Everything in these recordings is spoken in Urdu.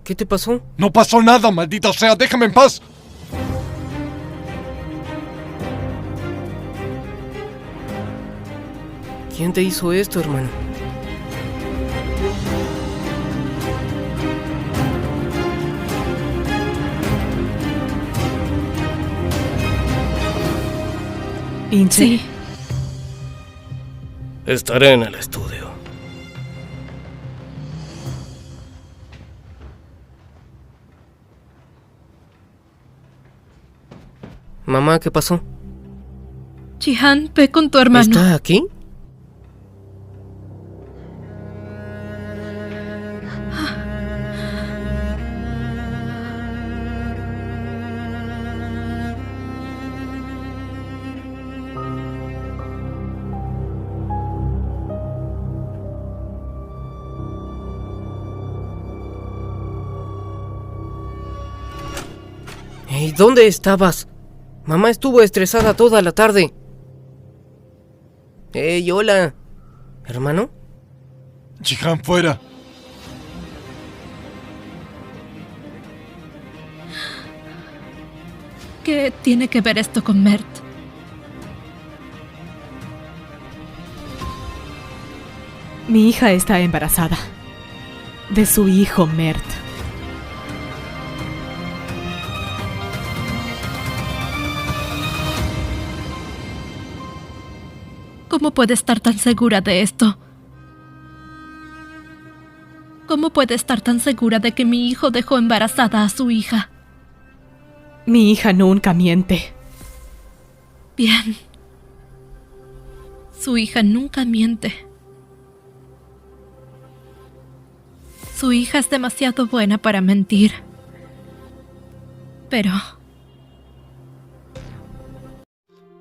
¿Qué te pasó? No pasó nada, maldita sea, déjame en paz. ¿Quién te hizo esto, hermano? ¿Inche? Sí, Estaré en el estudio. Mamá, ¿qué pasó? Jihan, ve con tu hermano. ¿Está aquí? ¿Y dónde estabas? Mamá estuvo estresada toda la tarde. Hola. ¿Hermano? Jihan, fuera. ¿Qué tiene que ver esto con Mert? Mi hija está embarazada de su hijo Mert. ¿Cómo puede estar tan segura de esto? ¿Cómo puede estar tan segura de que mi hijo dejó embarazada a su hija? Mi hija nunca miente. Bien. Su hija nunca miente. Su hija es demasiado buena para mentir. Pero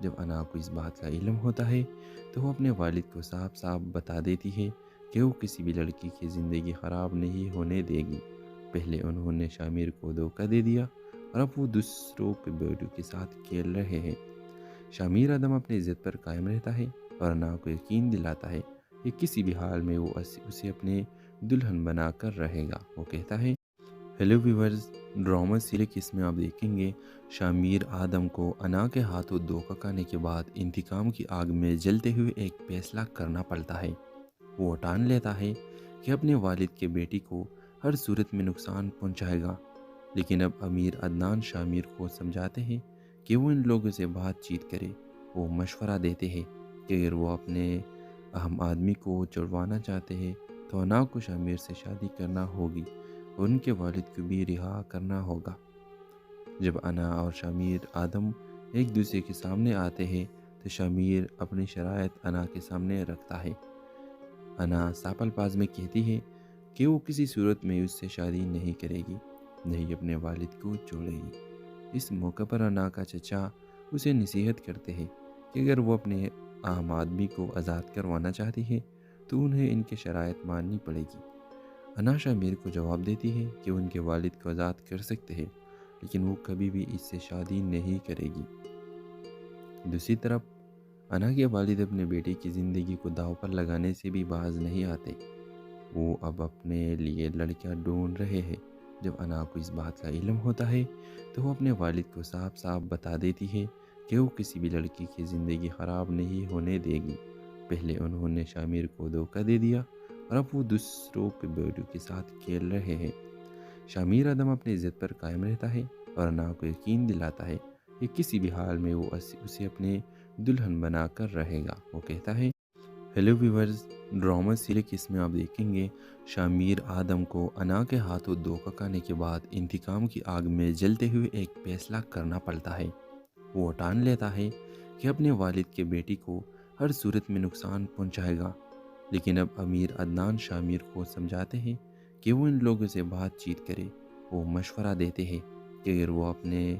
جب انا کو اس بات کا علم ہوتا ہے تو وہ اپنے والد کو صاف صاف بتا دیتی ہے کہ وہ کسی بھی لڑکی کی زندگی خراب نہیں ہونے دے گی۔ پہلے انہوں نے شامیر کو دھوکہ دے دیا اور اب وہ دوسروں کے بیٹوں کے ساتھ کھیل رہے ہیں۔ شامیر ادم اپنی عزت پر قائم رہتا ہے اور انا کو یقین دلاتا ہے کہ کسی بھی حال میں وہ اسے اپنے دلہن بنا کر رہے گا۔ وہ کہتا ہے، ہیلو ویورز، ڈرامہ سیریز میں آپ دیکھیں گے شامیر آدم کو انا کے ہاتھوں دھوکہ کھانے کے بعد انتقام کی آگ میں جلتے ہوئے ایک فیصلہ کرنا پڑتا ہے۔ وہ ٹان لیتا ہے کہ اپنے والد کے بیٹی کو ہر صورت میں نقصان پہنچائے گا، لیکن اب امیر عدنان شامیر کو سمجھاتے ہیں کہ وہ ان لوگوں سے بات چیت کرے۔ وہ مشورہ دیتے ہیں کہ اگر وہ اپنے اہم آدمی کو چھڑوانا چاہتے ہیں تو انا کو شامیر سے شادی کرنا ہوگی اور ان کے والد کو بھی رہا کرنا ہوگا۔ جب انا اور شامیر آدم ایک دوسرے کے سامنے آتے ہیں تو شامیر اپنی شرائط انا کے سامنے رکھتا ہے۔ انا ساپل پاز میں کہتی ہے کہ وہ کسی صورت میں اس سے شادی نہیں کرے گی، نہیں اپنے والد کو چھوڑے گی۔ اس موقع پر انا کا چچا اسے نصیحت کرتے ہیں کہ اگر وہ اپنے اہم آدمی کو آزاد کروانا چاہتی ہے تو انہیں ان کے شرائط ماننی پڑے گی۔ انا شامیر کو جواب دیتی ہے کہ ان کے والد کو آزاد کر سکتے ہیں، لیکن وہ کبھی بھی اس سے شادی نہیں کرے گی۔ دوسری طرف انا کے والد اپنے بیٹے کی زندگی کو داؤ پر لگانے سے بھی باز نہیں آتے۔ وہ اب اپنے لیے لڑکیاں ڈھونڈ رہے ہیں۔ جب انا کو اس بات کا علم ہوتا ہے تو وہ اپنے والد کو صاف صاف بتا دیتی ہے کہ وہ کسی بھی لڑکی کی زندگی خراب نہیں ہونے دے گی۔ پہلے انہوں نے شامیر کو دھوکہ دے دیا اور اب وہ دوسروں کے بیٹوں کے ساتھ کھیل رہے ہیں۔ شامیر ادم اپنی عزت پر قائم رہتا ہے اور انا کو یقین دلاتا ہے کہ کسی بھی حال میں وہ اسے اپنے دلہن بنا کر رہے گا۔ وہ کہتا ہے، ہیلو ویورز، ڈرامہ سیریز میں آپ دیکھیں گے شامیر آدم کو انا کے ہاتھوں دھوکہ کھانے کے بعد انتقام کی آگ میں جلتے ہوئے ایک فیصلہ کرنا پڑتا ہے۔ وہ ٹان لیتا ہے کہ اپنے والد کے بیٹی کو ہر صورت میں نقصان پہنچائے گا، لیکن اب امیر عدنان شامیر کو سمجھاتے ہیں کہ وہ ان لوگوں سے بات چیت کرے۔ وہ مشورہ دیتے ہیں کہ اگر وہ اپنے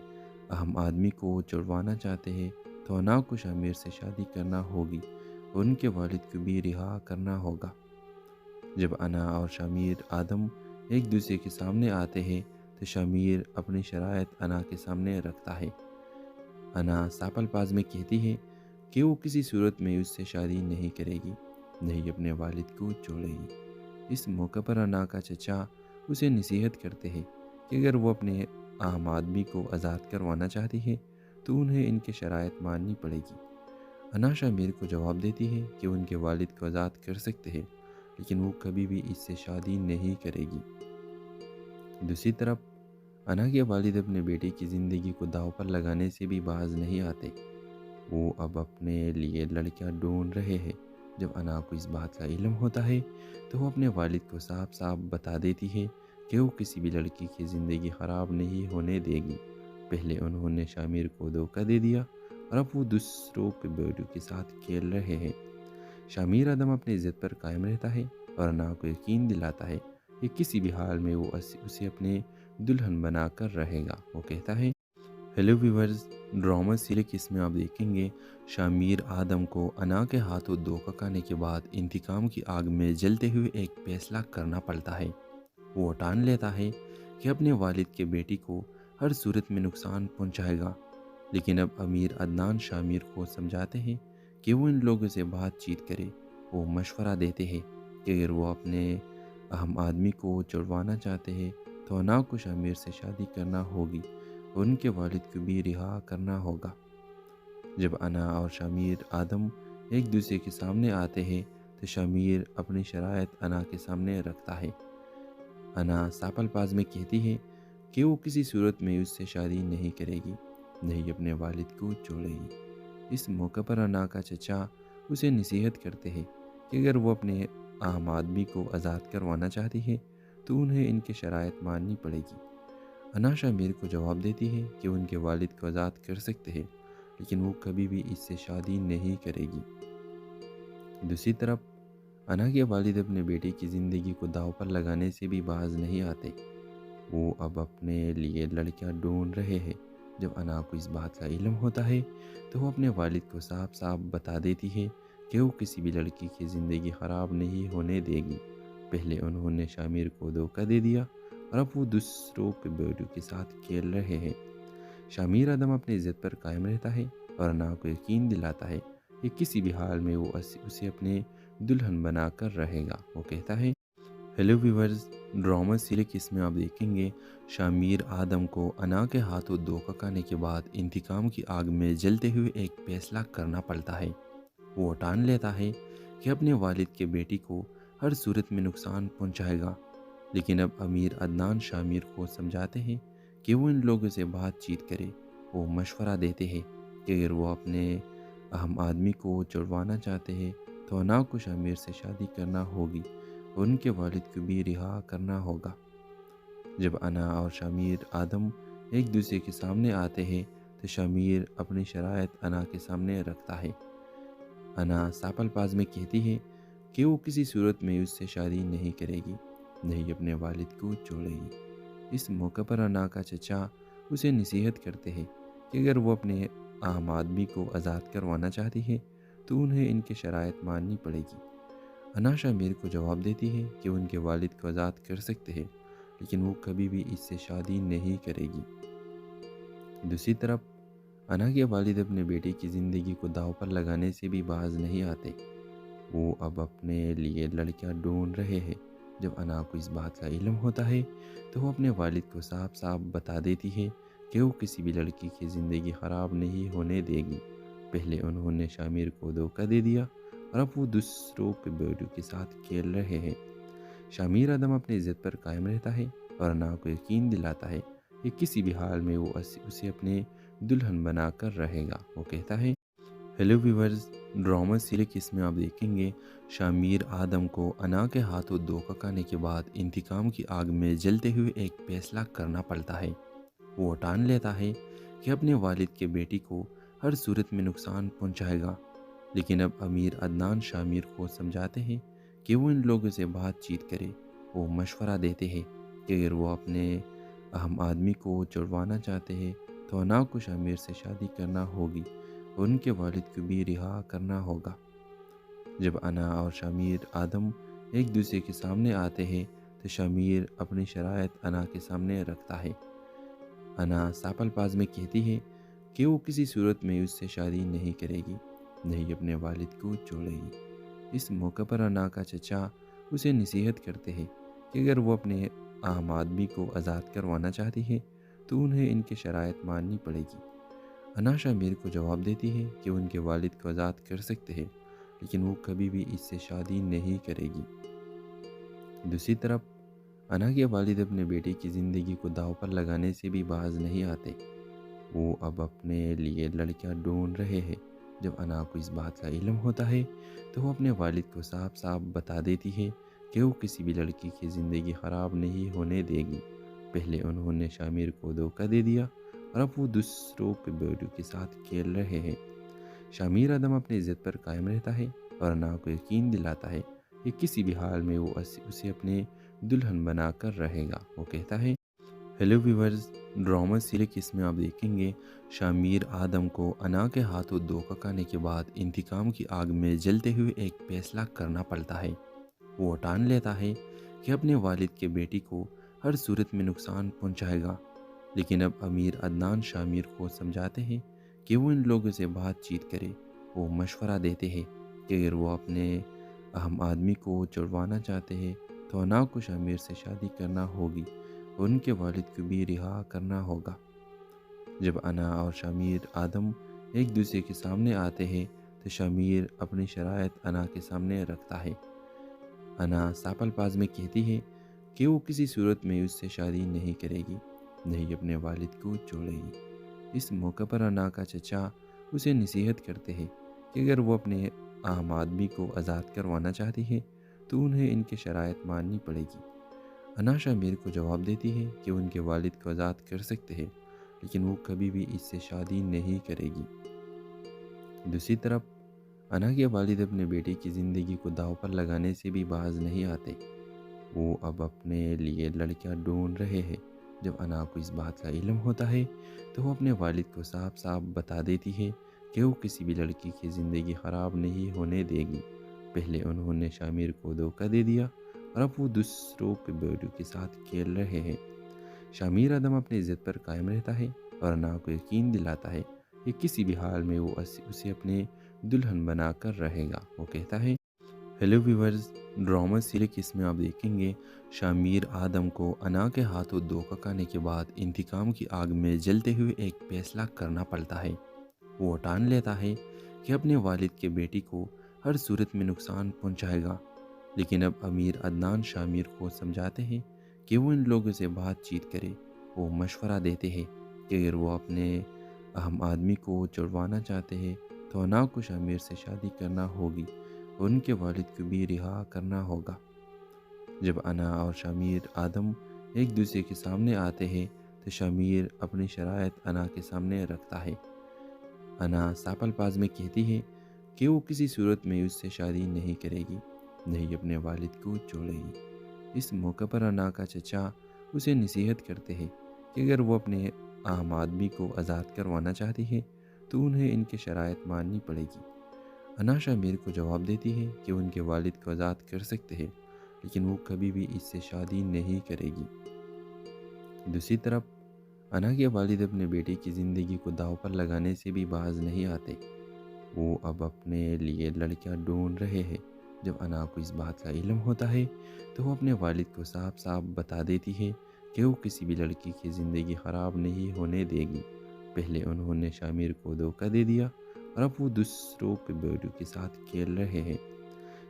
اہم آدمی کو چھڑوانا چاہتے ہیں تو انا کو شامیر سے شادی کرنا ہوگی اور ان کے والد کو بھی رہا کرنا ہوگا۔ جب انا اور شامیر آدم ایک دوسرے کے سامنے آتے ہیں تو شامیر اپنی شرائط انا کے سامنے رکھتا ہے۔ انا ساپل پاز میں کہتی ہے کہ وہ کسی صورت میں اس سے شادی نہیں کرے گی، نہیں اپنے والد کو چھوڑے گی۔ اس موقع پر انا کا چچا اسے نصیحت کرتے ہیں کہ اگر وہ اپنے اہم آدمی کو آزاد کروانا چاہتی ہے تو انہیں ان کے شرائط ماننی پڑے گی۔ انا شامیر کو جواب دیتی ہے کہ ان کے والد کو آزاد کر سکتے ہیں، لیکن وہ کبھی بھی اس سے شادی نہیں کرے گی۔ دوسری طرف انا کے والد اپنے بیٹے کی زندگی کو داؤ پر لگانے سے بھی باز نہیں آتے۔ وہ اب اپنے لیے لڑکیاں ڈھونڈ رہے ہیں۔ جب انا کو اس بات کا علم ہوتا ہے تو وہ اپنے والد کو صاف صاف بتا دیتی ہے کہ وہ کسی بھی لڑکی کی زندگی خراب نہیں ہونے دے گی۔ پہلے انہوں نے شامیر کو دھوکہ دے دیا اور اب وہ دوسروں کے بیٹوں کے ساتھ کھیل رہے ہیں۔ شامیر ادم اپنی عزت پر قائم رہتا ہے اور انا کو یقین دلاتا ہے کہ کسی بھی حال میں وہ اسے اپنے دلہن بنا کر رہے گا۔ وہ کہتا ہے، ہیلو ویورز، ڈرامہ سیریز میں آپ دیکھیں گے شامیر آدم کو انا کے ہاتھوں دھوکہ کھانے کے بعد انتقام کی آگ میں جلتے ہوئے ایک فیصلہ کرنا پڑتا ہے۔ وہ ٹان لیتا ہے کہ اپنے والد کے بیٹی کو ہر صورت میں نقصان پہنچائے گا، لیکن اب امیر عدنان شامیر کو سمجھاتے ہیں کہ وہ ان لوگوں سے بات چیت کرے۔ وہ مشورہ دیتے ہیں کہ اگر وہ اپنے اہم آدمی کو چھڑوانا چاہتے ہیں تو انا کو شامیر سے شادی کرنا ہوگی اور ان کے والد کو بھی رہا کرنا ہوگا۔ جب انا اور شامیر آدم ایک دوسرے کے سامنے آتے ہیں تو شامیر اپنی شرائط انا کے سامنے رکھتا ہے۔ انا ساپل پاز میں کہتی ہے کہ وہ کسی صورت میں اس سے شادی نہیں کرے گی، نہیں اپنے والد کو چھوڑے گی۔ اس موقع پر انا کا چچا اسے نصیحت کرتے ہیں کہ اگر وہ اپنے اہم آدمی کو آزاد کروانا چاہتی ہے تو انہیں ان کے شرائط ماننی پڑے گی۔ انا شامیر کو جواب دیتی ہے کہ ان کے والد کو آزاد کر سکتے ہیں، لیکن وہ کبھی بھی اس سے شادی نہیں کرے گی۔ دوسری طرف انا کے والد اپنے بیٹے کی زندگی کو داؤ پر لگانے سے بھی باز نہیں آتے۔ وہ اب اپنے لیے لڑکیاں ڈھونڈ رہے ہیں۔ جب انا کو اس بات کا علم ہوتا ہے تو وہ اپنے والد کو صاف صاف بتا دیتی ہے کہ وہ کسی بھی لڑکی کی زندگی خراب نہیں ہونے دے گی۔ پہلے انہوں نے شامیر کو دھوکہ دے دیا اور اب وہ دوسروں کے بیٹوں کے ساتھ کھیل رہے ہیں۔ شامیر ادم اپنی عزت پر قائم رہتا ہے اور انا کو یقین دلاتا ہے کہ کسی بھی حال میں وہ اسے اپنے دلہن بنا کر رہے گا۔ وہ کہتا ہے، ہیلو ویورز، ڈرامہ سیریز اس میں آپ دیکھیں گے شامیر آدم کو انا کے ہاتھوں دھوکہ کھانے کے بعد انتقام کی آگ میں جلتے ہوئے ایک فیصلہ کرنا پڑتا ہے۔ وہ ٹان لیتا ہے کہ اپنے والد کے بیٹی کو ہر صورت میں نقصان پہنچائے گا، لیکن اب امیر عدنان شامیر کو سمجھاتے ہیں کہ وہ ان لوگوں سے بات چیت کرے۔ وہ مشورہ دیتے ہیں کہ اگر وہ اپنے اہم آدمی کو چھڑوانا چاہتے ہیں تو انا کو شامیر سے شادی کرنا ہوگی اور ان کے والد کو بھی رہا کرنا ہوگا۔ جب انا اور شامیر آدم ایک دوسرے کے سامنے آتے ہیں تو شامیر اپنی شرائط انا کے سامنے رکھتا ہے۔ انا صاف الفاظ میں کہتی ہے کہ وہ کسی صورت میں اس سے شادی نہیں کرے گی، نہیں اپنے والد کو چھوڑے گی۔ اس موقع پر انا کا چچا اسے نصیحت کرتے ہیں کہ اگر وہ اپنے اہم آدمی کو آزاد کروانا چاہتی ہے تو انہیں ان کی شرائط ماننی پڑے گی۔ انا شامیر کو جواب دیتی ہے کہ ان کے والد کو آزاد کر سکتے ہیں، لیکن وہ کبھی بھی اس سے شادی نہیں کرے گی۔ دوسری طرف انا کے والد اپنے بیٹے کی زندگی کو داؤ پر لگانے سے بھی باز نہیں آتے۔ وہ اب اپنے لیے لڑکیاں ڈھونڈ رہے ہیں۔ جب انا کو اس بات کا علم ہوتا ہے تو وہ اپنے والد کو صاف صاف بتا دیتی ہے کہ وہ کسی بھی لڑکی کی زندگی خراب نہیں ہونے دے گی۔ پہلے انہوں نے شامیر کو دھوکہ دے دیا اور اب وہ دوسروں کے بیٹوں کے ساتھ کھیل رہے ہیں۔ شامیر ادم اپنی عزت پر قائم رہتا ہے اور انا کو یقین دلاتا ہے کہ کسی بھی حال میں وہ اسے اپنے دلہن بنا کر رہے گا۔ وہ کہتا ہے، ہیلو ویورز، ڈرامہ سیریز اس میں آپ دیکھیں گے شامیر آدم کو انا کے ہاتھوں دھوکہ کھانے کے بعد انتقام کی آگ میں جلتے ہوئے ایک فیصلہ کرنا پڑتا ہے۔ وہ ٹان لیتا ہے کہ اپنے والد کے بیٹی کو ہر صورت میں نقصان پہنچائے گا، لیکن اب امیر عدنان شامیر کو سمجھاتے ہیں کہ وہ ان لوگوں سے بات چیت کرے۔ وہ مشورہ دیتے ہیں کہ اگر وہ اپنے اہم آدمی کو چھڑوانا چاہتے ہیں تو انا کو شامیر سے شادی کرنا ہوگی اور ان کے والد کو بھی رہا کرنا ہوگا۔ جب انا اور شامیر آدم ایک دوسرے کے سامنے آتے ہیں تو شامیر اپنی شرائط انا کے سامنے رکھتا ہے۔ انا صاف الفاظ میں کہتی ہے کہ وہ کسی صورت میں اس سے شادی نہیں کرے گی، نہیں اپنے والد کو چھوڑے گی۔ اس موقع پر انا کا چچا اسے نصیحت کرتے ہیں کہ اگر وہ اپنے اہم آدمی کو آزاد کروانا چاہتی ہے تو انہیں ان کی شرائط ماننی پڑے گی۔ انا شامیر کو جواب دیتی ہے کہ ان کے والد کو آزاد کر سکتے ہیں، لیکن وہ کبھی بھی اس سے شادی نہیں کرے گی۔ دوسری طرف انا کے والد اپنے بیٹے کی زندگی کو داؤ پر لگانے سے بھی باز نہیں آتے۔ وہ اب اپنے لیے لڑکیاں ڈھونڈ رہے ہیں۔ جب انا کو اس بات کا علم ہوتا ہے تو وہ اپنے والد کو صاف صاف بتا دیتی ہے کہ وہ کسی بھی لڑکی کی زندگی خراب نہیں ہونے دے گی۔ پہلے انہوں نے شامیر کو دھوکہ دے دیا اور اب وہ دوسروں کے بیٹوں کے ساتھ کھیل رہے ہیں۔ شامیر ادم اپنی عزت پر قائم رہتا ہے اور انا کو یقین دلاتا ہے کہ کسی بھی حال میں وہ اسے اپنے دلہن بنا کر رہے گا۔ وہ کہتا ہے، ہیلو ویورز، ڈرامہ سیریز اس میں آپ دیکھیں گے شامیر آدم کو انا کے ہاتھوں دھوکہ کھانے کے بعد انتقام کی آگ میں جلتے ہوئے ایک فیصلہ کرنا پڑتا ہے۔ وہ ٹان لیتا ہے کہ اپنے والد کے بیٹی کو ہر صورت میں نقصان پہنچائے گا، لیکن اب امیر عدنان شامیر کو سمجھاتے ہیں کہ وہ ان لوگوں سے بات چیت کرے۔ وہ مشورہ دیتے ہیں کہ اگر وہ اپنے اہم آدمی کو چھڑوانا چاہتے ہیں تو انا کو شامیر سے شادی کرنا ہوگی اور ان کے والد کو بھی رہا کرنا ہوگا۔ جب انا اور شامیر آدم ایک دوسرے کے سامنے آتے ہیں تو شامیر اپنی شرائط انا کے سامنے رکھتا ہے۔ انا صاف الفاظ میں کہتی ہے کہ وہ کسی صورت میں اس سے شادی نہیں کرے گی، نہیں اپنے والد کو چھوڑے گی۔ اس موقع پر انا کا چچا اسے نصیحت کرتے ہیں کہ اگر وہ اپنے اہم آدمی کو آزاد کروانا چاہتی ہے تو انہیں ان کی شرائط ماننی پڑے گی۔ انا شامیر کو جواب دیتی ہے کہ ان کے والد کو آزاد کر سکتے ہیں، لیکن وہ کبھی بھی اس سے شادی نہیں کرے گی۔ دوسری طرف انا کے والد اپنے بیٹے کی زندگی کو داؤ پر لگانے سے بھی باز نہیں آتے۔ وہ اب اپنے لیے لڑکیاں ڈھونڈ رہے ہیں۔ جب انا کو اس بات کا علم ہوتا ہے تو وہ اپنے والد کو صاف صاف بتا دیتی ہے کہ وہ کسی بھی لڑکی کی زندگی خراب نہیں ہونے دے گی۔ پہلے انہوں نے شامیر کو دھوکہ دے دیا اور اب وہ دوسروں کے بیٹوں کے ساتھ کھیل رہے ہیں۔ شامیر ادم اپنی عزت پر قائم رہتا ہے اور انا کو یقین دلاتا ہے کہ کسی بھی حال میں وہ اسے اپنے دلہن بنا کر رہے گا۔ وہ کہتا ہے، ہیلو ویورز، ڈرامہ سیریز اس میں آپ دیکھیں گے شامیر آدم کو انا کے ہاتھوں دھوکہ کھانے کے بعد انتقام کی آگ میں جلتے ہوئے ایک فیصلہ کرنا پڑتا ہے۔ وہ ٹان لیتا ہے کہ اپنے والد کے بیٹی کو ہر صورت میں نقصان پہنچائے گا، لیکن اب امیر عدنان شامیر کو سمجھاتے ہیں کہ وہ ان لوگوں سے بات چیت کرے۔ وہ مشورہ دیتے ہیں کہ اگر وہ اپنے اہم آدمی کو چھڑوانا چاہتے ہیں تو انا کو شامیر سے شادی کرنا ہوگی اور ان کے والد کو بھی رہا کرنا ہوگا۔ جب انا اور شامیر آدم ایک دوسرے کے سامنے آتے ہیں تو شامیر اپنی شرائط انا کے سامنے رکھتا ہے۔ انا ساپل پاز میں کہتی ہے کہ وہ کسی صورت میں اس سے شادی نہیں کرے گی، نہیں اپنے والد کو چھوڑے گی۔ اس موقع پر انا کا چچا اسے نصیحت کرتے ہیں کہ اگر وہ اپنے اہم آدمی کو آزاد کروانا چاہتی ہے تو انہیں ان کی شرائط ماننی پڑے گی۔ انا شامیر کو جواب دیتی ہے کہ ان کے والد کو آزاد کر سکتے ہیں، لیکن وہ کبھی بھی اس سے شادی نہیں کرے گی۔ دوسری طرف انا کے والد اپنے بیٹے کی زندگی کو داؤ پر لگانے سے بھی باز نہیں آتے۔ وہ اب اپنے لیے لڑکیاں ڈھونڈ رہے ہیں۔ جب انا کو اس بات کا علم ہوتا ہے تو وہ اپنے والد کو صاف صاف بتا دیتی ہے کہ وہ کسی بھی لڑکی کی زندگی خراب نہیں ہونے دے گی۔ پہلے انہوں نے شامیر کو دھوکہ دے دیا اور اب وہ دوسروں کے بیٹوں کے ساتھ کھیل رہے ہیں۔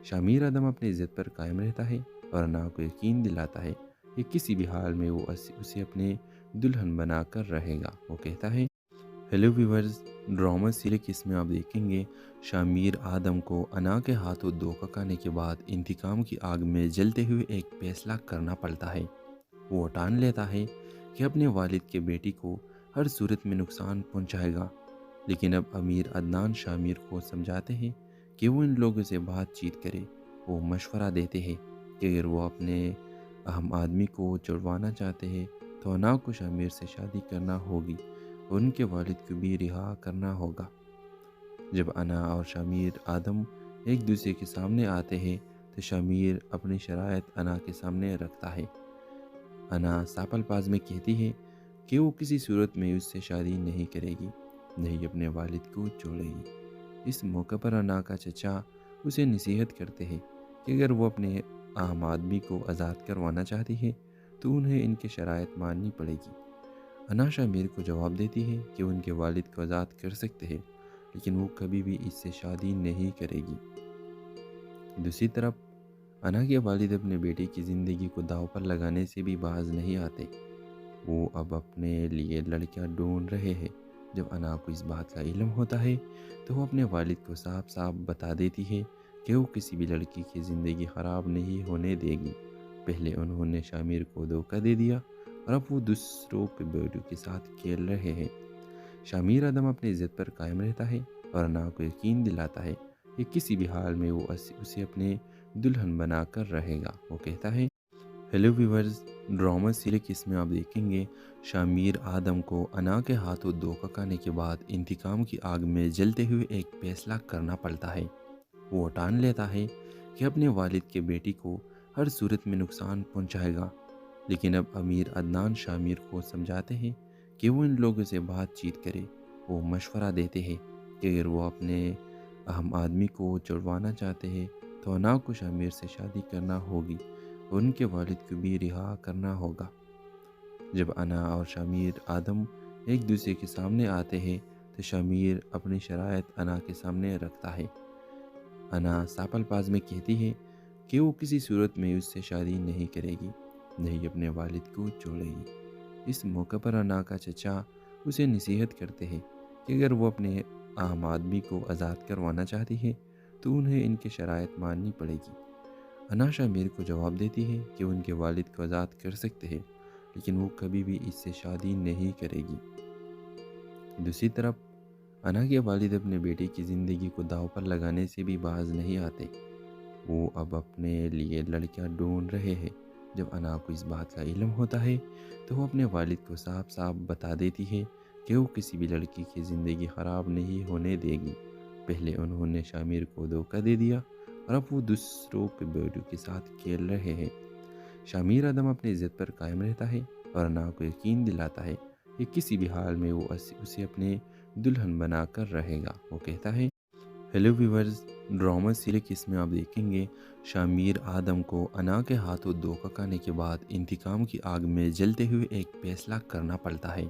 شامیر ادم اپنی عزت پر قائم رہتا ہے اور انا کو یقین دلاتا ہے کہ کسی بھی حال میں وہ اسے اپنے دلہن بنا کر رہے گا۔ وہ کہتا ہے، ہیلو ویورز، ڈرامہ سیریز اس میں آپ دیکھیں گے شامیر آدم کو انا کے ہاتھوں دھوکہ کھانے کے بعد انتقام کی آگ میں جلتے ہوئے ایک فیصلہ کرنا پڑتا ہے۔ وہ ٹان لیتا ہے کہ اپنے والد کے بیٹی کو ہر صورت میں نقصان پہنچائے گا، لیکن اب امیر عدنان شامیر کو سمجھاتے ہیں کہ وہ ان لوگوں سے بات چیت کرے۔ وہ مشورہ دیتے ہیں کہ اگر وہ اپنے اہم آدمی کو چھڑوانا چاہتے ہیں تو انا کو شامیر سے شادی کرنا ہوگی اور ان کے والد کو بھی رہا کرنا ہوگا۔ جب انا اور شامیر آدم ایک دوسرے کے سامنے آتے ہیں تو شامیر اپنی شرائط انا کے سامنے رکھتا ہے۔ انا ساپل پاز میں کہتی ہے کہ وہ کسی صورت میں اس سے شادی نہیں کرے گی، نہیں اپنے والد کو چھوڑے گی۔ اس موقع پر انا کا چچا اسے نصیحت کرتے ہیں کہ اگر وہ اپنے اہم آدمی کو آزاد کروانا چاہتی ہے تو انہیں ان کی شرائط ماننی پڑے گی۔ انا شامیر کو جواب دیتی ہے کہ ان کے والد کو آزاد کر سکتے ہیں، لیکن وہ کبھی بھی اس سے شادی نہیں کرے گی۔ دوسری طرف انا کے والد اپنے بیٹے کی زندگی کو داؤ پر لگانے سے بھی باز نہیں آتے۔ وہ اب اپنے لیے لڑکیاں ڈھونڈ رہے ہیں۔ جب انا کو اس بات کا علم ہوتا ہے تو وہ اپنے والد کو صاف صاف بتا دیتی ہے کہ وہ کسی بھی لڑکی کی زندگی خراب نہیں ہونے دے گی۔ پہلے انہوں نے شامیر کو دھوکہ دے دیا اور اب وہ دوسروں کے بیٹوں کے ساتھ کھیل رہے ہیں۔ شامیر ادم اپنی عزت پر قائم رہتا ہے اور انا کو یقین دلاتا ہے کہ کسی بھی حال میں وہ اسے اپنے دلہن بنا کر رہے گا۔ وہ کہتا ہے، ہیلو ویورز، ڈرامہ سیریز اس میں آپ دیکھیں گے شامیر آدم کو انا کے ہاتھوں دھوکہ کھانے کے بعد انتقام کی آگ میں جلتے ہوئے ایک فیصلہ کرنا پڑتا ہے۔ وہ ٹان لیتا ہے کہ اپنے والد کے بیٹی کو ہر صورت میں نقصان پہنچائے گا، لیکن اب امیر عدنان شامیر کو سمجھاتے ہیں کہ وہ ان لوگوں سے بات چیت کرے۔ وہ مشورہ دیتے ہیں کہ اگر وہ اپنے اہم آدمی کو چھڑوانا چاہتے ہیں تو انا کو شامیر سے شادی کرنا ہوگی اور ان کے والد کو بھی رہا کرنا ہوگا۔ جب انا اور شامیر آدم ایک دوسرے کے سامنے آتے ہیں تو شامیر اپنی شرائط انا کے سامنے رکھتا ہے۔ انا ساپل پاز میں کہتی ہے کہ وہ کسی صورت میں اس سے شادی نہیں کرے گی، نہیں اپنے والد کو چھوڑے گی۔ اس موقع پر انا کا چچا اسے نصیحت کرتے ہیں کہ اگر وہ اپنے اہم آدمی کو آزاد کروانا چاہتی ہے تو انہیں ان کی شرائط ماننی پڑے گی۔ انا شامیر کو جواب دیتی ہے کہ ان کے والد کو آزاد کر سکتے ہیں، لیکن وہ کبھی بھی اس سے شادی نہیں کرے گی۔ دوسری طرف انا کے والد اپنے بیٹے کی زندگی کو داؤ پر لگانے سے بھی باز نہیں آتے۔ وہ اب اپنے لیے لڑکیاں ڈھونڈ رہے ہیں۔ جب انا کو اس بات کا علم ہوتا ہے تو وہ اپنے والد کو صاف صاف بتا دیتی ہے کہ وہ کسی بھی لڑکی کی زندگی خراب نہیں ہونے دے گی۔ پہلے انہوں نے شامیر کو دھوکہ دے دیا اور اب وہ دوسروں کے بیٹوں کے ساتھ کھیل رہے ہیں۔ شامیر آدم اپنی عزت پر قائم رہتا ہے اور انا کو یقین دلاتا ہے کہ کسی بھی حال میں وہ اسے اپنے دلہن بنا کر رہے گا۔ وہ کہتا ہے، ہیلو ویورز، ڈرامہ سیریز اس میں آپ دیکھیں گے شامیر آدم کو انا کے ہاتھوں دھوکہ کھانے کے بعد انتقام کی آگ میں جلتے ہوئے ایک فیصلہ کرنا پڑتا ہے۔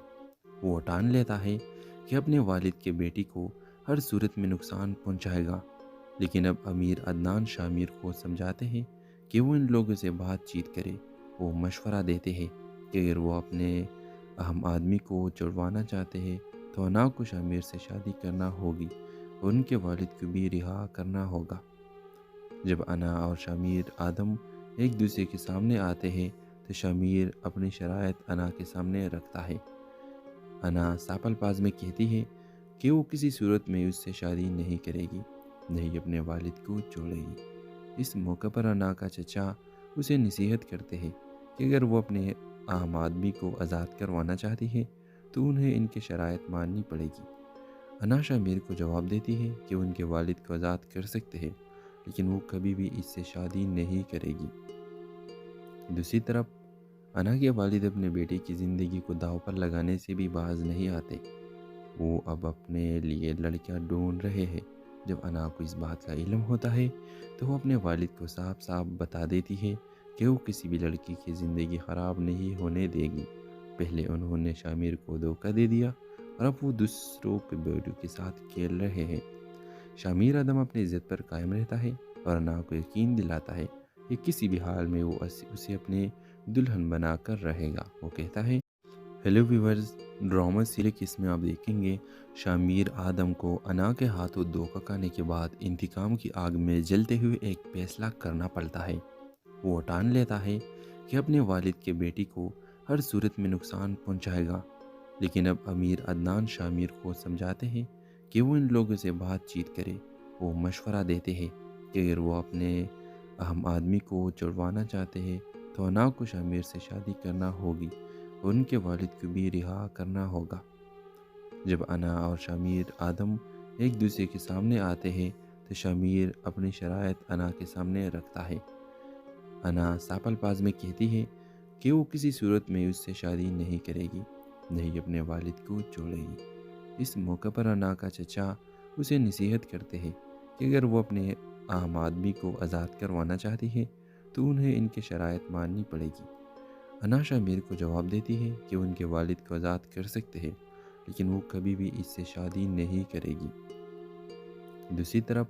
وہ ٹان لیتا ہے کہ اپنے والد کے بیٹی کو ہر صورت میں نقصان پہنچائے گا، لیکن اب امیر عدنان شامیر کو سمجھاتے ہیں کہ وہ ان لوگوں سے بات چیت کرے۔ وہ مشورہ دیتے ہیں کہ اگر وہ اپنے اہم آدمی کو چھڑوانا چاہتے ہیں تو انا کو شامیر سے شادی کرنا ہوگی اور ان کے والد کو بھی رہا کرنا ہوگا۔ جب انا اور شامیر آدم ایک دوسرے کے سامنے آتے ہیں تو شامیر اپنی شرائط انا کے سامنے رکھتا ہے۔ انا ساپ الفاظ میں کہتی ہے کہ وہ کسی صورت میں اس سے شادی نہیں کرے گی، نہیں اپنے والد کو چھوڑے گی۔ اس موقع پر انا کا چچا اسے نصیحت کرتے ہیں کہ اگر وہ اپنے اہم آدمی کو آزاد کروانا چاہتی ہے تو انہیں ان کی شرائط ماننی پڑے گی۔ انا شامیر کو جواب دیتی ہے کہ ان کے والد کو آزاد کر سکتے ہیں، لیکن وہ کبھی بھی اس سے شادی نہیں کرے گی۔ دوسری طرف انا کے والد اپنے بیٹے کی زندگی کو داؤ پر لگانے سے بھی باز نہیں آتے۔ وہ اب اپنے لیے لڑکیاں ڈھونڈ رہے ہیں۔ جب انا کو اس بات کا علم ہوتا ہے تو وہ اپنے والد کو صاف صاف بتا دیتی ہے کہ وہ کسی بھی لڑکی کی زندگی خراب نہیں ہونے دے گی۔ پہلے انہوں نے شامیر کو دھوکہ دے دیا اور اب وہ دوسروں کے بیٹوں کے ساتھ کھیل رہے ہیں۔ شامیر آدم اپنی عزت پر قائم رہتا ہے اور انا کو یقین دلاتا ہے کہ کسی بھی حال میں وہ اسے اپنے دلہن بنا کر رہے گا۔ وہ کہتا ہے، ہیلو ویورز، ڈرامہ سیریز اس میں آپ دیکھیں گے شامیر آدم کو انا کے ہاتھوں دھوکہ کھانے کے بعد انتقام کی آگ میں جلتے ہوئے ایک فیصلہ کرنا پڑتا ہے۔ وہ ٹان لیتا ہے کہ اپنے والد کے بیٹی کو ہر صورت میں نقصان پہنچائے گا، لیکن اب امیر عدنان شامیر کو سمجھاتے ہیں کہ وہ ان لوگوں سے بات چیت کرے۔ وہ مشورہ دیتے ہیں کہ اگر وہ اپنے اہم آدمی کو چھڑوانا چاہتے ہیں تو انا کو شامیر سے شادی کرنا ہوگی اور ان کے والد کو بھی رہا کرنا ہوگا۔ جب انا اور شامیر آدم ایک دوسرے کے سامنے آتے ہیں تو شامیر اپنی شرائط انا کے سامنے رکھتا ہے۔ انا ساپ الفاظ میں کہتی ہے کہ وہ کسی صورت میں اس سے شادی نہیں کرے گی، نہیں اپنے والد کو چھوڑے گی۔ اس موقع پر انا کا چچا اسے نصیحت کرتے ہیں کہ اگر وہ اپنے اہم آدمی کو آزاد کروانا چاہتی ہے تو انہیں ان کی شرائط ماننی پڑے گی۔ انا شامیر کو جواب دیتی ہے کہ ان کے والد کو آزاد کر سکتے ہیں، لیکن وہ کبھی بھی اس سے شادی نہیں کرے گی۔ دوسری طرف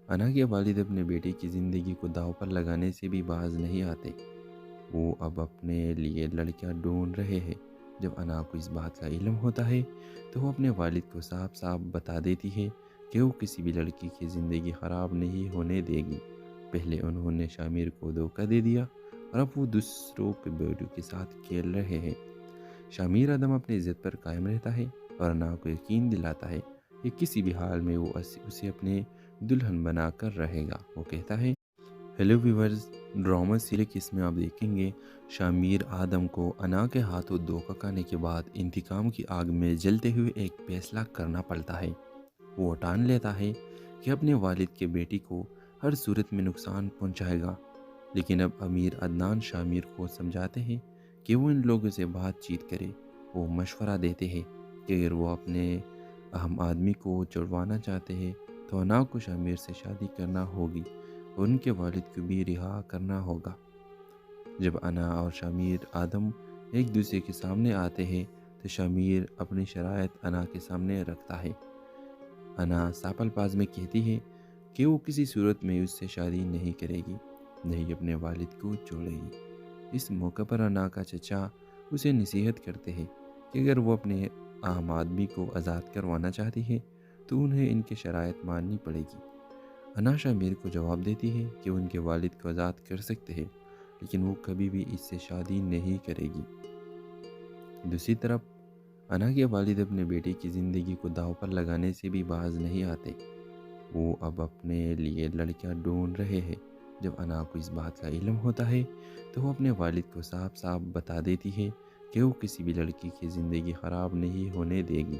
انا کے والد اپنے بیٹے کی زندگی کو داؤ پر لگانے سے بھی باز نہیں آتے۔ وہ اب اپنے لیے لڑکیاں ڈھونڈ رہے ہیں۔ جب انا کو اس بات کا علم ہوتا ہے تو وہ اپنے والد کو صاف صاف بتا دیتی ہے کہ وہ کسی بھی لڑکی کی زندگی خراب نہیں ہونے دے گی۔ پہلے انہوں نے شامیر کو دھوکہ دے دیا اور اب وہ دوسروں کے بیٹوں کے ساتھ کھیل رہے ہیں۔ شامیر آدم اپنی عزت پر قائم رہتا ہے اور انا کو یقین دلاتا ہے کہ کسی بھی حال میں وہ اسے اپنے دلہن بنا کر رہے گا۔ وہ کہتا ہے، ہیلو ویورز، ڈرامہ سیریز اس میں آپ دیکھیں گے شامیر آدم کو انا کے ہاتھوں دھوکہ کھانے کے بعد انتقام کی آگ میں جلتے ہوئے ایک فیصلہ کرنا پڑتا ہے۔ وہ ٹان لیتا ہے کہ اپنے والد کے بیٹی کو ہر صورت میں نقصان پہنچائے گا، لیکن اب امیر عدنان شامیر کو سمجھاتے ہیں کہ وہ ان لوگوں سے بات چیت کرے۔ وہ مشورہ دیتے ہیں کہ اگر وہ اپنے اہم آدمی کو چھڑوانا چاہتے ہیں تو انا کو شامیر سے شادی کرنا ہوگی اور ان کے والد کو بھی رہا کرنا ہوگا۔ جب انا اور شامیر آدم ایک دوسرے کے سامنے آتے ہیں تو شامیر اپنی شرائط انا کے سامنے رکھتا ہے۔ انا ساپ الفاظ میں کہتی ہے کہ وہ کسی صورت میں اس سے شادی نہیں کرے گی، نہیں اپنے والد کو چھوڑے گی۔ اس موقع پر انا کا چچا اسے نصیحت کرتے ہیں کہ اگر وہ اپنے اہم آدمی کو آزاد کروانا چاہتی ہے تو انہیں ان کی شرائط ماننی پڑے گی۔ انا شامیر کو جواب دیتی ہے کہ ان کے والد کو آزاد کر سکتے ہیں، لیکن وہ کبھی بھی اس سے شادی نہیں کرے گی۔ دوسری طرف انا کے والد اپنے بیٹے کی زندگی کو داؤ پر لگانے سے بھی باز نہیں آتے۔ وہ اب اپنے لیے لڑکیاں ڈھونڈ رہے ہیں۔ جب انا کو اس بات کا علم ہوتا ہے تو وہ اپنے والد کو صاف صاف بتا دیتی ہے کہ وہ کسی بھی لڑکی کی زندگی خراب نہیں ہونے دے گی۔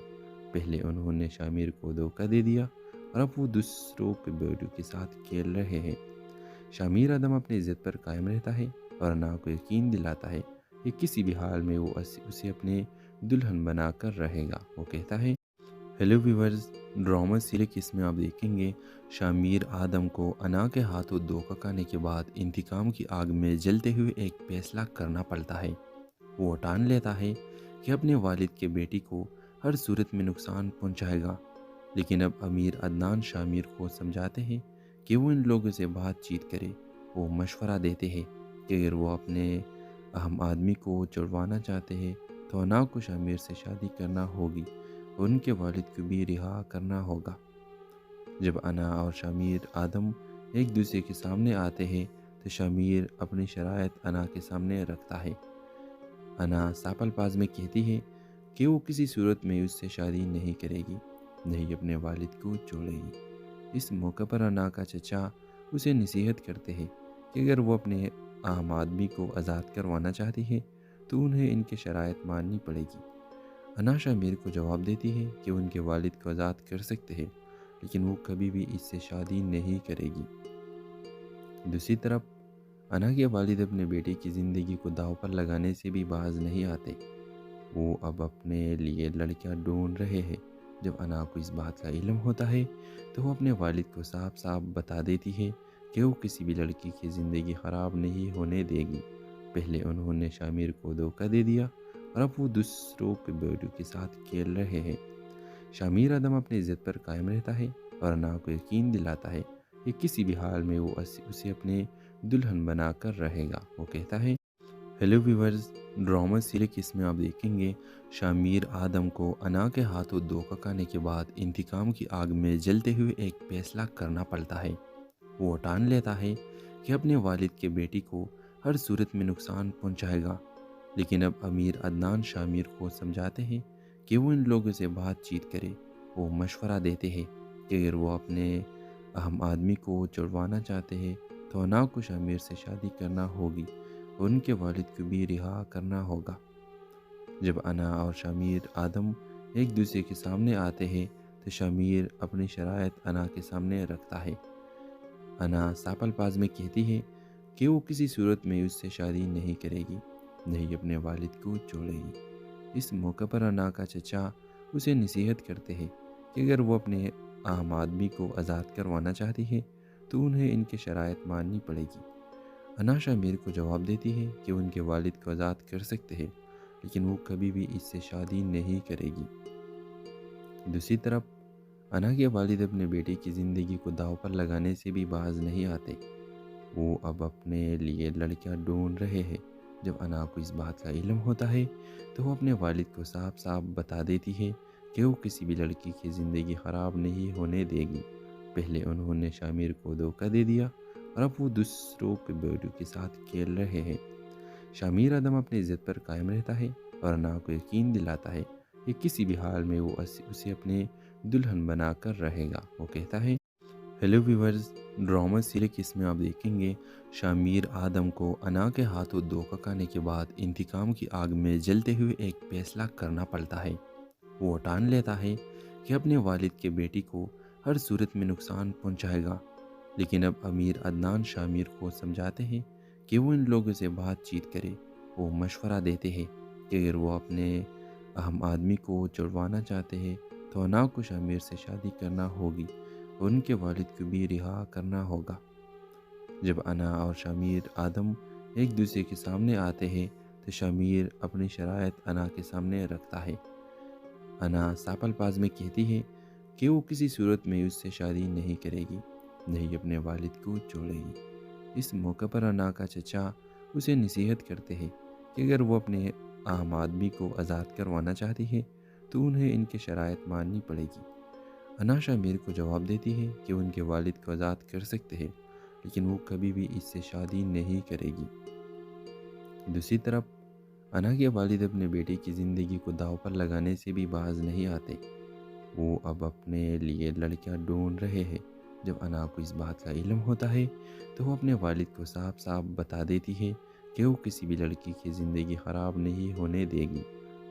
پہلے انہوں نے شامیر کو دھوکہ دے دیا اور اب وہ دوسروں کے بیٹوں کے ساتھ کھیل رہے ہیں۔ شامیر ادم اپنی عزت پر قائم رہتا ہے اور انا کو یقین دلاتا ہے کہ کسی بھی حال میں وہ اسے اپنے دلہن بنا کر رہے گا۔ وہ کہتا ہے، ہیلو ویورز، ڈرامہ سیریز میں آپ دیکھیں گے شامیر آدم کو انا کے ہاتھوں دھوکہ کھانے کے بعد انتقام کی آگ میں جلتے ہوئے ایک فیصلہ کرنا پڑتا ہے۔ وہ ٹان لیتا ہے کہ اپنے والد کے بیٹی کو ہر صورت میں نقصان پہنچائے گا، لیکن اب امیر عدنان شامیر کو سمجھاتے ہیں کہ وہ ان لوگوں سے بات چیت کرے۔ وہ مشورہ دیتے ہیں کہ اگر وہ اپنے اہم آدمی کو چھڑوانا چاہتے ہیں تو انا کو شامیر سے شادی کرنا ہوگی اور ان کے والد کو بھی رہا کرنا ہوگا۔ جب انا اور شامیر آدم ایک دوسرے کے سامنے آتے ہیں تو شامیر اپنی شرائط انا کے سامنے رکھتا ہے۔ انا صاف الفاظ میں کہتی ہے کہ وہ کسی صورت میں اس سے شادی نہیں کرے گی، نہیں اپنے والد کو چھوڑے گی۔ اس موقع پر انا کا چچا اسے نصیحت کرتے ہیں کہ اگر وہ اپنے اہم آدمی کو آزاد کروانا چاہتی ہے تو انہیں ان کے شرائط ماننی پڑے گی۔ انا شامیر کو جواب دیتی ہے کہ ان کے والد کو آزاد کر سکتے ہیں، لیکن وہ کبھی بھی اس سے شادی نہیں کرے گی۔ دوسری طرف انا کے والد اپنے بیٹے کی زندگی کو داؤ پر لگانے سے بھی باز نہیں آتے۔ وہ اب اپنے لیے لڑکیاں ڈھونڈ رہے ہیں۔ جب انا کو اس بات کا علم ہوتا ہے تو وہ اپنے والد کو صاف صاف بتا دیتی ہے کہ وہ کسی بھی لڑکی کی زندگی خراب نہیں ہونے دے گی۔ پہلے انہوں نے شامیر کو دھوکہ دے دیا اور اب وہ دوسروں کے بیٹوں کے ساتھ کھیل رہے ہیں۔ شامیر ادم اپنی عزت پر قائم رہتا ہے اور انا کو یقین دلاتا ہے کہ کسی بھی حال میں وہ اسے اپنے دلہن بنا کر رہے گا۔ وہ کہتا ہے، ہیلو ویورز، ڈرامہ سیریز میں آپ دیکھیں گے شامیر آدم کو انا کے ہاتھوں دھوکہ کھانے کے بعد انتقام کی آگ میں جلتے ہوئے ایک فیصلہ کرنا پڑتا ہے۔ وہ ٹان لیتا ہے کہ اپنے والد کے بیٹی کو ہر صورت میں نقصان پہنچائے گا، لیکن اب امیر عدنان شامیر کو سمجھاتے ہیں کہ وہ ان لوگوں سے بات چیت کرے۔ وہ مشورہ دیتے ہیں کہ اگر وہ اپنے اہم آدمی کو چھڑوانا چاہتے ہیں تو انا کو شامیر سے شادی کرنا ہوگی اور ان کے والد کو بھی رہا کرنا ہوگا۔ جب انا اور شامیر آدم ایک دوسرے کے سامنے آتے ہیں تو شامیر اپنی شرائط انا کے سامنے رکھتا ہے۔ انا صاف الفاظ میں کہتی ہے کہ وہ کسی صورت میں اس سے شادی نہیں کرے گی، نہیں اپنے والد کو چھوڑے گی۔ اس موقع پر انا کا چچا اسے نصیحت کرتے ہیں کہ اگر وہ اپنے اہم آدمی کو آزاد کروانا چاہتی ہے تو انہیں ان کے شرائط ماننی پڑے گی۔ انا شامیر کو جواب دیتی ہے کہ ان کے والد کو آزاد کر سکتے ہیں، لیکن وہ کبھی بھی اس سے شادی نہیں کرے گی۔ دوسری طرف انا کے والد اپنے بیٹے کی زندگی کو داؤ پر لگانے سے بھی باز نہیں آتے۔ وہ اب اپنے لیے لڑکیاں ڈھونڈ رہے ہیں۔ جب انا کو اس بات کا علم ہوتا ہے تو وہ اپنے والد کو صاف صاف بتا دیتی ہے کہ وہ کسی بھی لڑکی کی زندگی خراب نہیں ہونے دے گی۔ پہلے انہوں نے شامیر کو دھوکہ دے دیا اور اب وہ دوسروں کے بیٹوں کے ساتھ کھیل رہے ہیں۔ شامیر ادم اپنی عزت پر قائم رہتا ہے اور انا کو یقین دلاتا ہے کہ کسی بھی حال میں وہ اسے اپنے دلہن بنا کر رہے گا۔ وہ کہتا ہے، ہیلو ویورز، ڈرامہ سیریز میں آپ دیکھیں گے شامیر آدم کو انا کے ہاتھوں دھوکہ کھانے کے بعد انتقام کی آگ میں جلتے ہوئے ایک فیصلہ کرنا پڑتا ہے۔ وہ ٹان لیتا ہے کہ اپنے والد کے بیٹی کو ہر صورت میں نقصان پہنچائے گا، لیکن اب امیر عدنان شامیر کو سمجھاتے ہیں کہ وہ ان لوگوں سے بات چیت کرے۔ وہ مشورہ دیتے ہیں کہ اگر وہ اپنے اہم آدمی کو چھڑوانا چاہتے ہیں تو انا کو شامیر سے شادی کرنا ہوگی اور ان کے والد کو بھی رہا کرنا ہوگا۔ جب انا اور شامیر آدم ایک دوسرے کے سامنے آتے ہیں تو شامیر اپنی شرائط انا کے سامنے رکھتا ہے۔ انا صاف الفاظ میں کہتی ہے کہ وہ کسی صورت میں اس سے شادی نہیں کرے گی، نہیں اپنے والد کو چھوڑے گی۔ اس موقع پر انا کا چچا اسے نصیحت کرتے ہیں کہ اگر وہ اپنے اہم آدمی کو آزاد کروانا چاہتی ہے تو انہیں ان کے شرائط ماننی پڑے گی۔ انا شامیر کو جواب دیتی ہے کہ ان کے والد کو آزاد کر سکتے ہیں، لیکن وہ کبھی بھی اس سے شادی نہیں کرے گی۔ دوسری طرف انا کے والد اپنے بیٹے کی زندگی کو داؤ پر لگانے سے بھی باز نہیں آتے۔ وہ اب اپنے لیے لڑکیاں ڈھونڈ رہے ہیں۔ جب انا کو اس بات کا علم ہوتا ہے تو وہ اپنے والد کو صاف صاف بتا دیتی ہے کہ وہ کسی بھی لڑکی کی زندگی خراب نہیں ہونے دے گی۔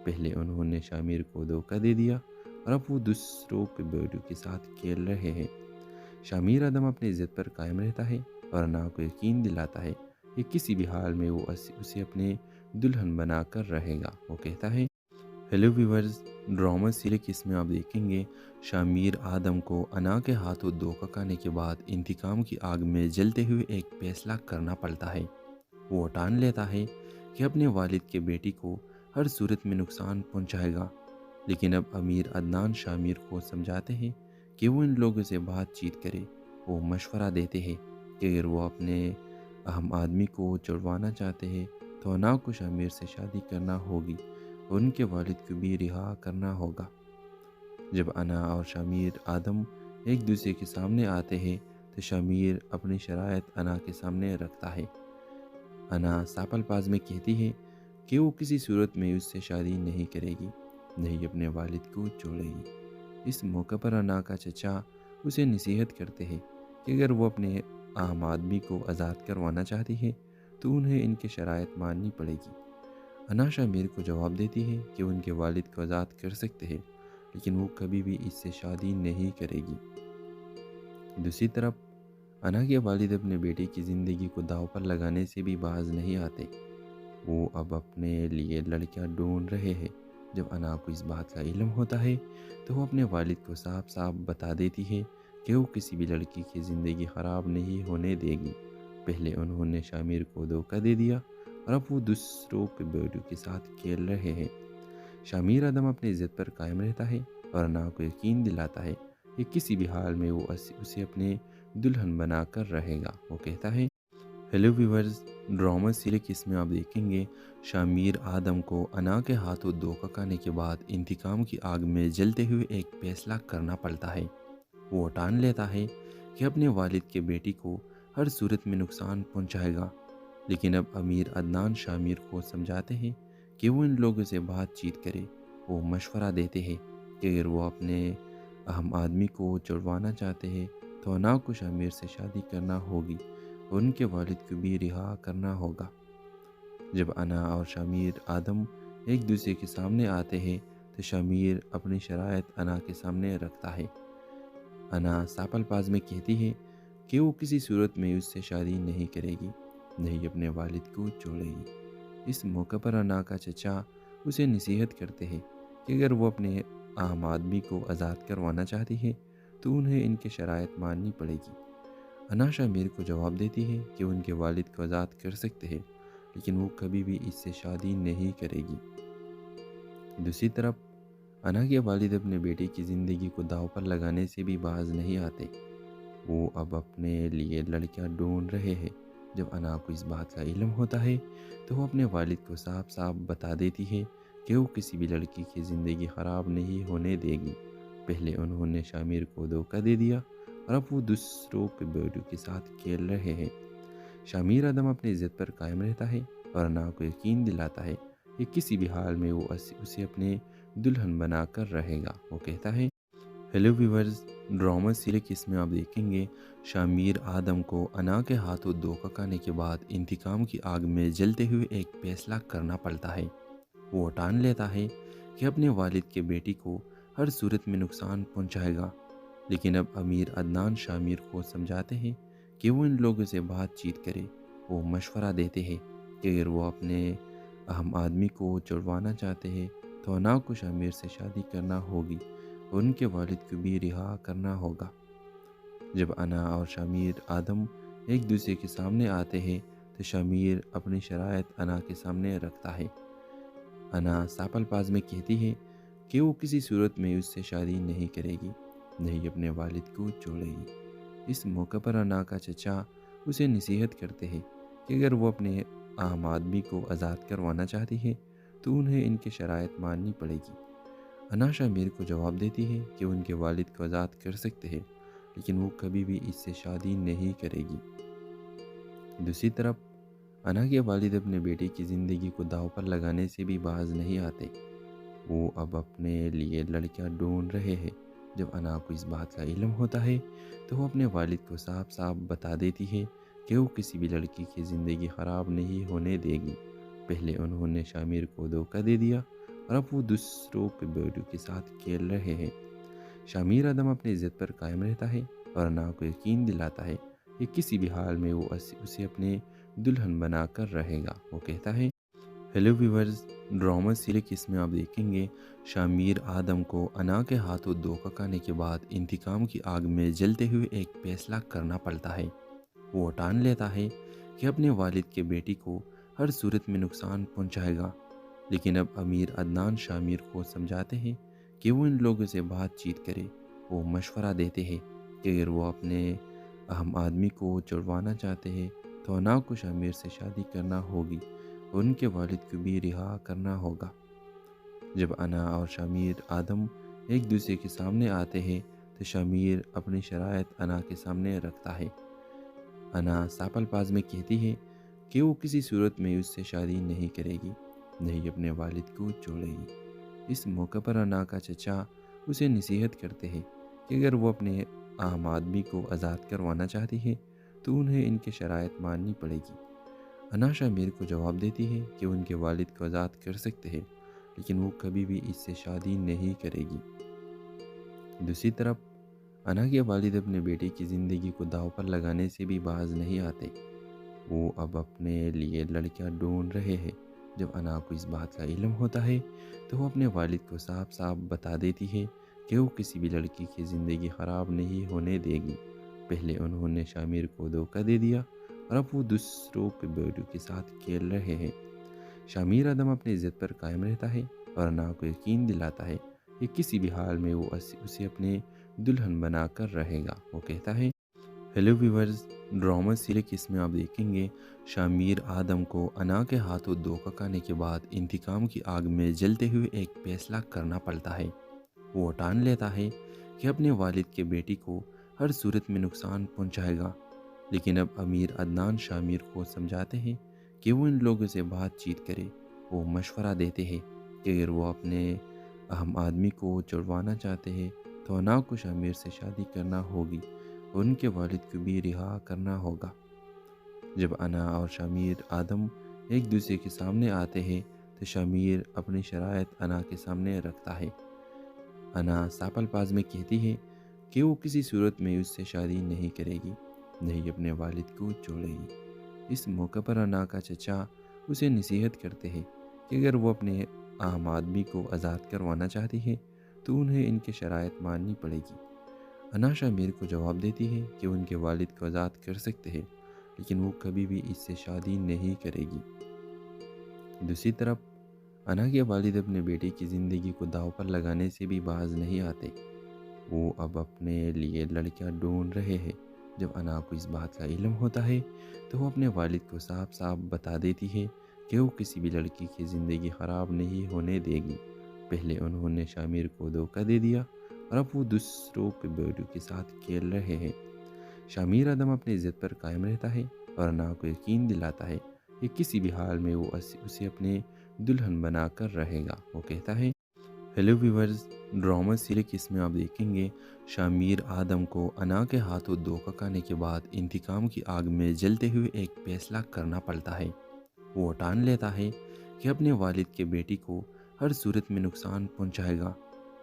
پہلے انہوں نے شامیر کو دھوکہ دے دیا اور اب وہ دوسروں کے بیٹوں کے ساتھ کھیل رہے ہیں۔ شامیر ادم اپنی عزت پر قائم رہتا ہے اور انا کو یقین دلاتا ہے کہ کسی بھی حال میں وہ اسے اپنے دلہن بنا کر رہے گا۔ وہ کہتا ہے، ہیلو ویورز، ڈرامہ سیریز اس میں آپ دیکھیں گے شامیر آدم کو انا کے ہاتھوں دھوکہ کھانے کے بعد انتقام کی آگ میں جلتے ہوئے ایک فیصلہ کرنا پڑتا ہے۔ وہ ٹان لیتا ہے کہ اپنے والد کے بیٹی کو ہر صورت میں نقصان پہنچائے گا، لیکن اب امیر عدنان شامیر کو سمجھاتے ہیں کہ وہ ان لوگوں سے بات چیت کرے۔ وہ مشورہ دیتے ہیں کہ اگر وہ اپنے اہم آدمی کو چھڑوانا چاہتے ہیں تو انا کو شامیر سے شادی کرنا ہوگی اور ان کے والد کو بھی رہا کرنا ہوگا۔ جب انا اور شامیر آدم ایک دوسرے کے سامنے آتے ہیں تو شامیر اپنی شرائط انا کے سامنے رکھتا ہے۔ انا ساپل پاز میں کہتی ہے کہ وہ کسی صورت میں اس سے شادی نہیں کرے گی، نہیں اپنے والد کو چھوڑے گی۔ اس موقع پر انا کا چچا اسے نصیحت کرتے ہیں کہ اگر وہ اپنے اہم آدمی کو آزاد کروانا چاہتی ہے تو انہیں ان کی شرائط ماننی پڑے گی۔ انا شامیر کو جواب دیتی ہے کہ ان کے والد کو آزاد کر سکتے ہیں، لیکن وہ کبھی بھی اس سے شادی نہیں کرے گی۔ دوسری طرف انا کے والد اپنے بیٹے کی زندگی کو داؤ پر لگانے سے بھی باز نہیں آتے۔ وہ اب اپنے لیے لڑکیاں ڈھونڈ رہے ہیں۔ جب انا کو اس بات کا علم ہوتا ہے تو وہ اپنے والد کو صاف صاف بتا دیتی ہے کہ وہ کسی بھی لڑکی کی زندگی خراب نہیں ہونے دے گی۔ پہلے انہوں نے شامیر کو دھوکہ دے دیا اور اب وہ دوسروں کے بیٹوں کے ساتھ کھیل رہے ہیں۔ شامیر ادم اپنی عزت پر قائم رہتا ہے اور انا کو یقین دلاتا ہے کہ کسی بھی حال میں وہ اسے اپنے دلہن بنا کر رہے گا۔ وہ کہتا ہے، ہیلو ویورز، ڈرامہ سیریز اس میں آپ دیکھیں گے شامیر آدم کو انا کے ہاتھوں دھوکہ کھانے کے بعد انتقام کی آگ میں جلتے ہوئے ایک فیصلہ کرنا پڑتا ہے۔ وہ ٹان لیتا ہے کہ اپنے والد کے بیٹی کو ہر صورت میں نقصان پہنچائے گا، لیکن اب امیر عدنان شامیر کو سمجھاتے ہیں کہ وہ ان لوگوں سے بات چیت کرے۔ وہ مشورہ دیتے ہیں کہ اگر وہ اپنے اہم آدمی کو چھڑوانا چاہتے ہیں تو انا کو شامیر سے شادی کرنا ہوگی اور ان کے والد کو بھی رہا کرنا ہوگا۔ جب انا اور شامیر آدم ایک دوسرے کے سامنے آتے ہیں تو شامیر اپنی شرائط انا کے سامنے رکھتا ہے۔ انا ساپل پاز میں کہتی ہے کہ وہ کسی صورت میں اس سے شادی نہیں کرے گی، نہیں اپنے والد کو چھوڑے گی۔ اس موقع پر انا کا چچا اسے نصیحت کرتے ہیں کہ اگر وہ اپنے اہم آدمی کو آزاد کروانا چاہتی ہے تو انہیں ان کی شرائط ماننی پڑے گی۔ انا شامیر کو جواب دیتی ہے کہ ان کے والد کو آزاد کر سکتے ہیں، لیکن وہ کبھی بھی اس سے شادی نہیں کرے گی۔ دوسری طرف انا کے والد اپنے بیٹے کی زندگی کو داؤ پر لگانے سے بھی باز نہیں آتے۔ وہ اب اپنے لیے لڑکیاں ڈھونڈ رہے ہیں۔ جب انا کو اس بات کا علم ہوتا ہے تو وہ اپنے والد کو صاف صاف بتا دیتی ہے کہ وہ کسی بھی لڑکی کی زندگی خراب نہیں ہونے دے گی۔ پہلے انہوں نے شامیر کو دھوکہ دے دیا اور اب وہ دوسروں کے بیٹوں کے ساتھ کھیل رہے ہیں۔ شامیر ادم اپنی عزت پر قائم رہتا ہے اور انا کو یقین دلاتا ہے کہ کسی بھی حال میں وہ اسے اپنے دلہن بنا کر رہے گا۔ وہ کہتا ہے، ہیلو ویورز، ڈرامہ سیریز اس میں آپ دیکھیں گے شامیر آدم کو انا کے ہاتھوں دھوکہ کھانے کے بعد انتقام کی آگ میں جلتے ہوئے ایک فیصلہ کرنا پڑتا ہے۔ وہ ٹان لیتا ہے کہ اپنے والد کے بیٹی کو ہر صورت میں نقصان پہنچائے گا، لیکن اب امیر عدنان شامیر کو سمجھاتے ہیں کہ وہ ان لوگوں سے بات چیت کرے۔ وہ مشورہ دیتے ہیں کہ اگر وہ اپنے اہم آدمی کو چھڑوانا چاہتے ہیں تو انا کو شامیر سے شادی کرنا ہوگی اور ان کے والد کو بھی رہا کرنا ہوگا۔ جب انا اور شامیر آدم ایک دوسرے کے سامنے آتے ہیں تو شامیر اپنی شرائط انا کے سامنے رکھتا ہے۔ انا ساپل پاز میں کہتی ہے کہ وہ کسی صورت میں اس سے شادی نہیں کرے گی، نہیں اپنے والد کو چھوڑے گی۔ اس موقع پر انا کا چچا اسے نصیحت کرتے ہیں کہ اگر وہ اپنے اہم آدمی کو آزاد کروانا چاہتی ہے تو انہیں ان کی شرائط ماننی پڑے گی۔ انا شامیر کو جواب دیتی ہے کہ ان کے والد کو آزاد کر سکتے ہیں، لیکن وہ کبھی بھی اس سے شادی نہیں کرے گی۔ دوسری طرف انا کے والد اپنے بیٹے کی زندگی کو داؤ پر لگانے سے بھی باز نہیں آتے۔ وہ اب اپنے لیے لڑکیاں ڈھونڈ رہے ہیں۔ جب انا کو اس بات کا علم ہوتا ہے تو وہ اپنے والد کو صاف صاف بتا دیتی ہے کہ وہ کسی بھی لڑکی کی زندگی خراب نہیں ہونے دے گی۔ پہلے انہوں نے شامیر کو دھوکہ دے دیا اور اب وہ دوسروں کے بیٹوں کے ساتھ کھیل رہے ہیں۔ شامیر ادم اپنی عزت پر قائم رہتا ہے اور انا کو یقین دلاتا ہے کہ کسی بھی حال میں وہ اسے اپنے دلہن بنا کر رہے گا۔ وہ کہتا ہے، ہیلو ویورز، ڈرامہ سیریز اس میں آپ دیکھیں گے شامیر آدم کو انا کے ہاتھوں دھوکہ کھانے کے بعد انتقام کی آگ میں جلتے ہوئے ایک فیصلہ کرنا پڑتا ہے۔ وہ ٹان لیتا ہے کہ اپنے والد کے بیٹی کو ہر صورت میں نقصان پہنچائے گا، لیکن اب امیر عدنان شامیر کو سمجھاتے ہیں کہ وہ ان لوگوں سے بات چیت کرے۔ وہ مشورہ دیتے ہیں کہ اگر وہ اپنے اہم آدمی کو چھڑوانا چاہتے ہیں تو انا کو شامیر سے شادی کرنا ہوگی اور ان کے والد کو بھی رہا کرنا ہوگا۔ جب انا اور شامیر آدم ایک دوسرے کے سامنے آتے ہیں تو شامیر اپنی شرائط انا کے سامنے رکھتا ہے۔ انا ساپل پاز میں کہتی ہے کہ وہ کسی صورت میں اس سے شادی نہیں کرے گی، نہیں اپنے والد کو چھوڑے گی۔ اس موقع پر انا کا چچا اسے نصیحت کرتے ہیں کہ اگر وہ اپنے اہم آدمی کو آزاد کروانا چاہتی ہے تو انہیں ان کے شرائط ماننی پڑے گی۔ انا شامیر کو جواب دیتی ہے کہ ان کے والد کو آزاد کر سکتے ہیں، لیکن وہ کبھی بھی اس سے شادی نہیں کرے گی۔ دوسری طرف انا کے والد اپنے بیٹے کی زندگی کو داؤ پر لگانے سے بھی باز نہیں آتے۔ وہ اب اپنے لیے لڑکیاں ڈھونڈ رہے ہیں۔ جب انا کو اس بات کا علم ہوتا ہے تو وہ اپنے والد کو صاف صاف بتا دیتی ہے کہ وہ کسی بھی لڑکی کی زندگی خراب نہیں ہونے دے گی۔ پہلے انہوں نے شامیر کو دھوکہ دے دیا اور اب وہ دوسروں کے بیٹوں کے ساتھ کھیل رہے ہیں۔ شامیر ادم اپنی عزت پر قائم رہتا ہے اور انا کو یقین دلاتا ہے کہ کسی بھی حال میں وہ اسے اپنے دلہن بنا کر رہے گا۔ وہ کہتا ہے، ہیلو ویورز، ڈرامہ سیریز اس میں آپ دیکھیں گے شامیر آدم کو انا کے ہاتھوں دھوکہ کھانے کے بعد انتقام کی آگ میں جلتے ہوئے ایک فیصلہ کرنا پڑتا ہے۔ وہ ٹان لیتا ہے کہ اپنے والد کے بیٹی کو ہر صورت میں نقصان پہنچائے گا، لیکن اب امیر عدنان شامیر کو سمجھاتے ہیں کہ وہ ان لوگوں سے بات چیت کرے۔ وہ مشورہ دیتے ہیں کہ اگر وہ اپنے اہم آدمی کو چھڑوانا چاہتے ہیں تو انا کو شامیر سے شادی کرنا ہوگی اور ان کے والد کو بھی رہا کرنا ہوگا۔ جب انا اور شامیر آدم ایک دوسرے کے سامنے آتے ہیں تو شامیر اپنی شرائط انا کے سامنے رکھتا ہے۔ انا ساپل پاز میں کہتی ہے کہ وہ کسی صورت میں اس سے شادی نہیں کرے گی، نہیں اپنے والد کو چھوڑے گی۔ اس موقع پر انا کا چچا اسے نصیحت کرتے ہیں کہ اگر وہ اپنے اہم آدمی کو آزاد کروانا چاہتی ہے تو انہیں ان کے شرائط ماننی پڑے گی۔ انا شامیر کو جواب دیتی ہے کہ ان کے والد کو آزاد کر سکتے ہیں، لیکن وہ کبھی بھی اس سے شادی نہیں کرے گی۔ دوسری طرف انا کے والد اپنے بیٹے کی زندگی کو داؤ پر لگانے سے بھی باز نہیں آتے۔ وہ اب اپنے لیے لڑکیاں ڈھونڈ رہے ہیں۔ جب انا کو اس بات کا علم ہوتا ہے تو وہ اپنے والد کو صاف صاف بتا دیتی ہے کہ وہ کسی بھی لڑکی کی زندگی خراب نہیں ہونے دے گی۔ پہلے انہوں نے شامیر کو دھوکہ دے دیا اور اب وہ دوسروں کے بیٹوں کے ساتھ کھیل رہے ہیں۔ شامیر ادم اپنی عزت پر قائم رہتا ہے اور انا کو یقین دلاتا ہے کہ کسی بھی حال میں وہ اسے اپنے دلہن بنا کر رہے گا۔ وہ کہتا ہے، ہیلو ویورز، ڈرامہ سیریز اس میں آپ دیکھیں گے شامیر آدم کو انا کے ہاتھوں دھوکہ کھانے کے بعد انتقام کی آگ میں جلتے ہوئے ایک فیصلہ کرنا پڑتا ہے۔ وہ ٹان لیتا ہے کہ اپنے والد کے بیٹی کو ہر صورت میں نقصان پہنچائے گا،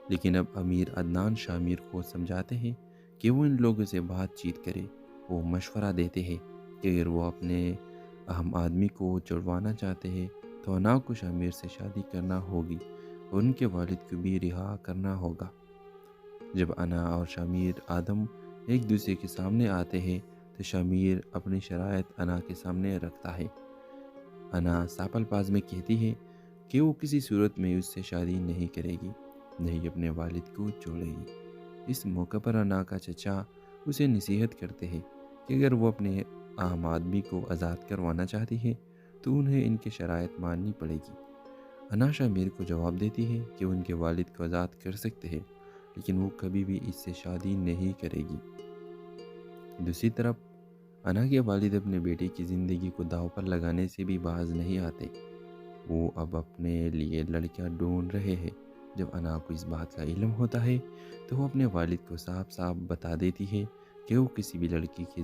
لیکن اب امیر عدنان شامیر کو سمجھاتے ہیں کہ وہ ان لوگوں سے بات چیت کرے۔ وہ مشورہ دیتے ہیں کہ اگر وہ اپنے اہم آدمی کو چھڑوانا چاہتے ہیں تو انا کو شامیر سے شادی کرنا ہوگی اور ان کے والد کو بھی رہا کرنا ہوگا۔ جب انا اور شامیر آدم ایک دوسرے کے سامنے آتے ہیں تو شامیر اپنی شرائط انا کے سامنے رکھتا ہے۔ انا ساپل پاز میں کہتی ہے کہ وہ کسی صورت میں اس سے شادی نہیں کرے گی، نہیں اپنے والد کو چھوڑے گی۔ اس موقع پر انا کا چچا اسے نصیحت کرتے ہیں کہ اگر وہ اپنے اہم آدمی کو آزاد کروانا چاہتی ہے تو انہیں ان کے شرائط ماننی پڑے گی۔ انا شامیر کو جواب دیتی ہے کہ ان کے والد کو آزاد کر سکتے ہیں، لیکن وہ کبھی بھی اس سے شادی نہیں کرے گی۔ دوسری طرف انا کے والد اپنے بیٹے کی زندگی کو داؤ پر لگانے سے بھی باز نہیں آتے۔ وہ اب اپنے لیے لڑکیاں ڈھونڈ رہے ہیں۔ جب انا کو اس بات کا علم ہوتا ہے تو وہ اپنے والد کو صاف صاف بتا دیتی ہے کہ وہ کسی بھی لڑکی کی